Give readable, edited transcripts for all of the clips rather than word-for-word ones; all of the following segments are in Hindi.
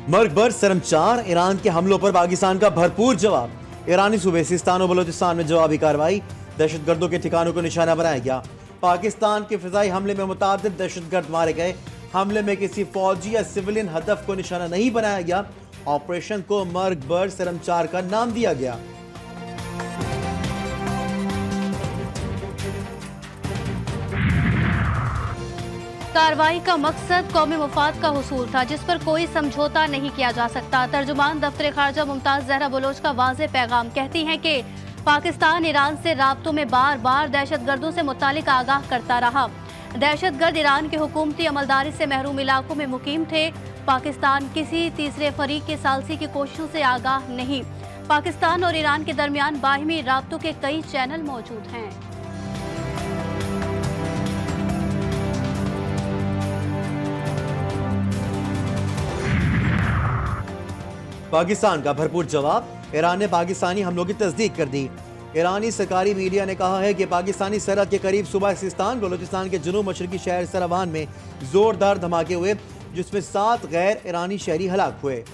मर्ग बर शर्मचार, ईरान के हमलों पर पाकिस्तान का भरपूर जवाब। ईरानी सूबे सिस्तान और बलोचिस्तान में जवाबी कार्रवाई, दहशतगर्दों के ठिकानों को निशाना बनाया गया। पाकिस्तान के फिजाई हमले में मुतादिद दहशतगर्द मारे गए। हमले में किसी फौजी या सिविलियन हदफ को निशाना नहीं बनाया गया। ऑपरेशन को मर्ग बर शर्मचार का नाम दिया गया। कार्रवाई का मकसद कौमी मफाद का हुसूल था, जिस पर कोई समझौता नहीं किया जा सकता। तर्जुमान दफ्तर खारजा मुमताज जहरा बलोच का वाज़ेह पैगाम कहती हैं कि पाकिस्तान ईरान से राब्तों में बार बार दहशतगर्दों से मुतालिक आगाह करता रहा। दहशतगर्द ईरान के हुकूमती अमलदारी से महरूम इलाकों में मुकीम थे। पाकिस्तान किसी तीसरे फरीक के सालसी की कोशिशों से आगाह नहीं। पाकिस्तान और ईरान के दरमियान बाहिमी राब्तों के कई चैनल मौजूद हैं। पाकिस्तान का भरपूर जवाब, ईरान ने पाकिस्तानी हमलों की तस्दीक कर दी। ईरानी सरकारी मीडिया ने कहा है कि पाकिस्तानी सरहद के करीब सूबा सिस्तान बलोचिस्तान के जनूब मशरकी शहर सरवान में जोरदार धमाके हुए, जिसमें 7 गैर ईरानी शहरी हलाक हुए।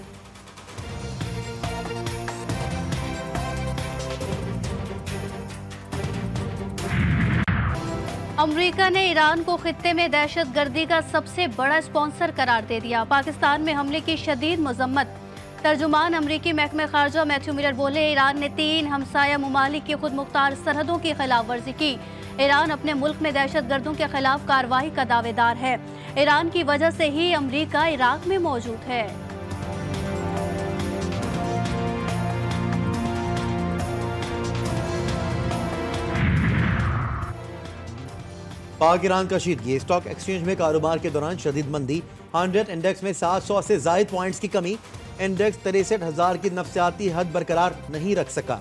अमेरिका ने ईरान को खित्ते में दहशतगर्दी का सबसे बड़ा स्पॉन्सर करार दे दिया। पाकिस्तान में हमले की शदीद मजम्मत। तर्जुमान अमरीकी महकमे खारजा मैथ्यू मिलर बोले, ईरान ने 3 हमसाया ममालिक की खुद मुख्तार सरहदों की खिलाफ वर्जी की। ईरान अपने मुल्क में दहशतगर्दों के खिलाफ कार्रवाई का दावेदार है। ईरान की वजह से ही अमरीका इराक में मौजूद है। पाक ईरान कशीदगी, स्टॉक एक्सचेंज में कारोबार के दौरान शदीद मंदी। 100 इंडेक्स में 700 से जायद पॉइंट्स की कमी। इंडेक्स 63,000 की नफसियाती हद बरकरार नहीं रख सका।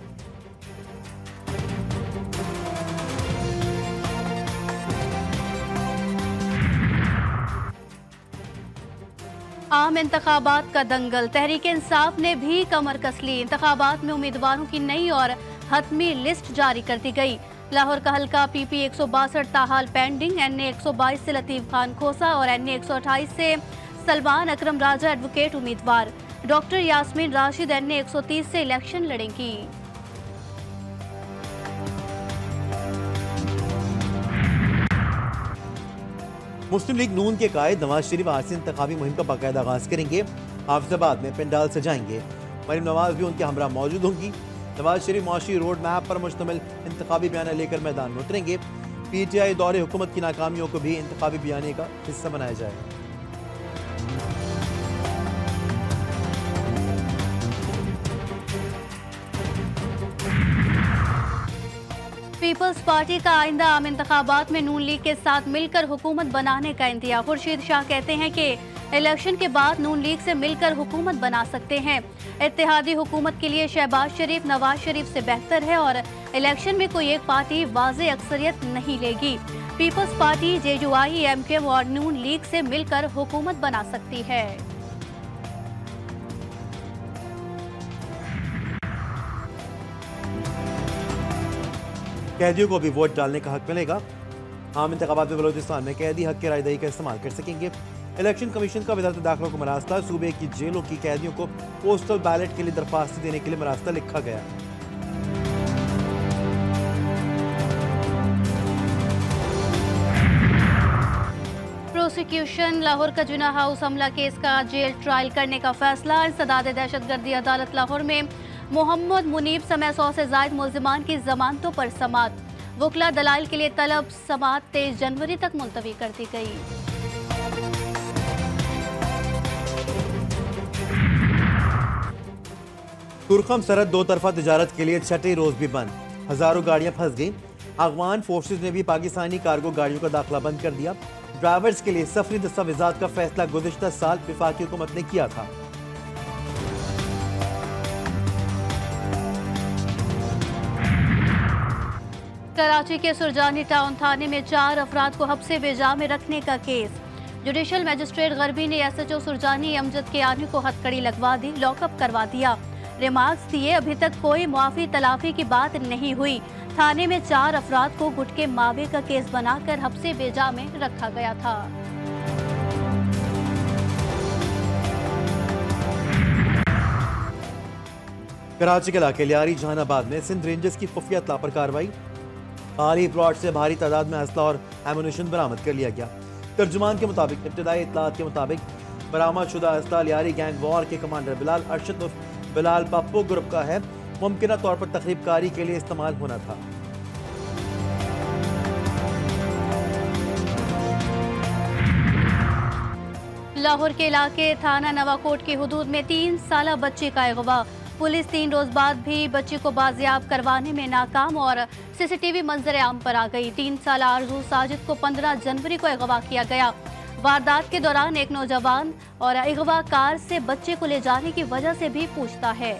आम इंतखाबात का दंगल, तहरीक इंसाफ ने भी कमर कस ली। इंतखाबात में उम्मीदवारों की नई और हतमी लिस्ट जारी कर दी गई। लाहौर का हल्का PP 162 ताहाल पेंडिंग। NA 122 से लतीफ खान खोसा और NA 128 से सलमान अकरम राजा एडवोकेट उम्मीदवार। डॉक्टर यास्मीन राशिद NA 130 से इलेक्शन लड़ेंगी। मुस्लिम लीग नून के कायद नवाज शरीफ आज से इंतखाबी मुहिम का बाकायदा आगाज करेंगे। हाफिजाबाद में पेंडाल सजाएंगे। मरीम नवाज भी उनके हमरा मौजूद होंगी। नवाज शरीफ मुआशी रोड मैप पर मुश्तमिल इंतखाबी बयान लेकर मैदान में उतरेंगे। PTI दौरे हुकूमत की नाकामियों को भी इंतखाबी बयानी का हिस्सा बनाया जाएगा। पीपल्स पार्टी का आइंदा आम इंतखाबात में नून लीग के साथ मिलकर हुकूमत बनाने का इंतज़ार। खुर्शीद शाह कहते हैं कि इलेक्शन के बाद नून लीग से मिलकर हुकूमत बना सकते हैं। इत्तेहादी हुकूमत के लिए शहबाज शरीफ नवाज शरीफ से बेहतर है और इलेक्शन में कोई एक पार्टी वाज़े अक्सरियत नहीं लेगी। पीपल्स पार्टी JUI MKM और नून लीग से मिलकर हुकूमत बना सकती है। कैदियों को भी वोट डालने का हक मिलेगा। आम इंतखाबात में बलोचिस्तान में कैदी हक की रायदही का इस्तेमाल कर सकेंगे। इलेक्शन कमीशन का वज़ारत दाखिला को मरास्ता, सूबे की जेलों की कैदियों को पोस्टल बैलेट के लिए दरख्वास्त देने के लिए मरास्ता लिखा गया। प्रोसिक्यूशन लाहौर का जुना हाउस हमला केस का जेल ट्रायल करने का फैसला। इंसदाद दहशतगर्दी अदालत लाहौर में मोहम्मद मुनीब समेत 100 से जायद मुल्जिमान की जमानतों पर समात। वकला दलाइल के लिए तलब, समात 23 जनवरी तक मुलतवी कर दी गई। तुर्खम सरहद दो तरफा तिजारत के लिए छठे रोज भी बंद। हजारों गाड़ियां फंस गईं। अफगान फोर्सेज ने भी पाकिस्तानी कार्गो गाड़ियों का दाखिला बंद कर दिया। ड्राइवर्स के लिए सफरी दस्तावेजात का फैसला गुज़िश्ता साल वफाकी हुकूमत ने किया था। कराची के सुरजानी टाउन थाने में 4 अफराद को हब्से बेजा में रखने का केस। जुडिशल मजिस्ट्रेट गरबी ने SHO सुरजानी अमजद के आने को हथकड़ी लगवा दी, लॉकअप करवा दिया। रिमार्क्स दिए, अभी तक कोई मुआफी तलाफी की बात नहीं हुई। थाने में 4 अफराद को गुटके मावे का केस बनाकर हब्से बेजा में रखा गया था। कराची के इलाके लियारी जहानाबाद में सिंध रेंजर्स की खुफिया इत्तला पर कार्रवाई। खाली प्लॉट से भारी तादाद में असला और एमुनेशन बरामद कर लिया गया। तर्जुमान के मुताबिक इब्तदाई इत्तलात के मुताबिक बरामद शुदा असला लियारी गैंग वॉर के कमांडर बिलाल अरशद उर्फ बिलाल पप्पू ग्रुप का है। मुमकिन तौर पर तकरीब कारी के लिए इस्तेमाल होना था। लाहौर के इलाके थाना नवाकोट की हुदूद में 3 साला बच्चे का अगवा। पुलिस 3 रोज बाद भी बच्चे को बाजियाब करवाने में नाकाम और सीसीटीवी मंजर आम पर आ गई। 3 साला आरजू साजिद को 15 जनवरी को अगवा किया गया। वारदात के दौरान एक नौजवान और अगवा कार से बच्चे को ले जाने की वजह से भी पूछता है।